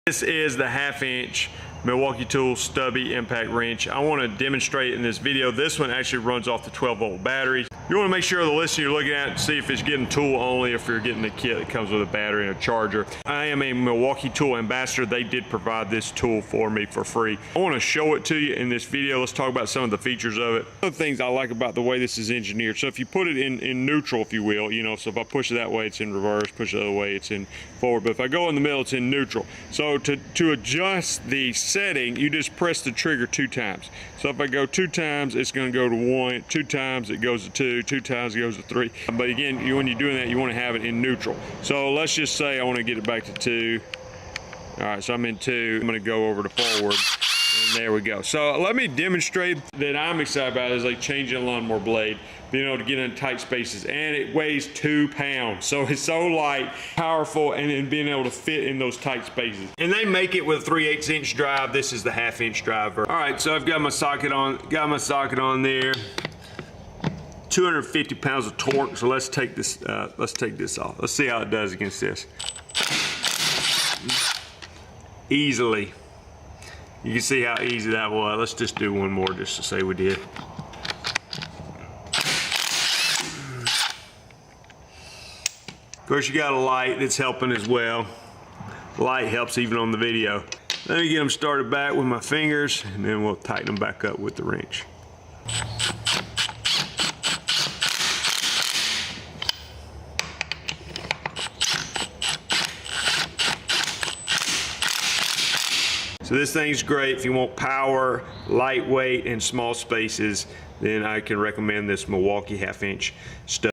This is the 1/2 inch Milwaukee Tool Stubby impact wrench. I want to demonstrate in this video. This one actually runs off the 12-volt batteries. You want to make sure the list you're looking at, see if it's getting tool only, if you're getting the kit that comes with a battery and a charger. I am a Milwaukee Tool ambassador. They did provide this tool for me for free. I want to show it to you in this video. Let's talk about some of the features of it. One of the things I like about the way this is engineered, so if you put it in neutral, if you will, you know, so if I push it that way, it's in reverse, push it the other way, it's in forward, but if I go in the middle, it's in neutral. So to adjust the setting, you just press the trigger 2 times. So if I go 2 times, it's going to go to 1, 2 times it goes to 2, 2 times it goes to 3. But again, when you're doing that, you want to have it in neutral. So let's just say I want to get it back to 2. All right, so I'm in 2. I'm going to go over to forward, and there we go. So let me demonstrate that I'm excited about is like changing a lawnmower blade, being able to get in tight spaces, and it weighs 2 pounds. So it's so light, powerful, and then being able to fit in those tight spaces. And they make it with a 3/8 inch drive. This is the 1/2 inch drive. All right, so I've got my socket on there. 250 pounds of torque. So let's take this off. Let's see how it does against this. Easily. You can see how easy that was. Let's just do one more just to say we did. Of course, you got a light that's helping as well. Light helps even on the video. Let me get them started back with my fingers, and then we'll tighten them back up with the wrench. So this thing's great if you want power, lightweight, and small spaces. Then I can recommend this Milwaukee 1/2 inch Stubby.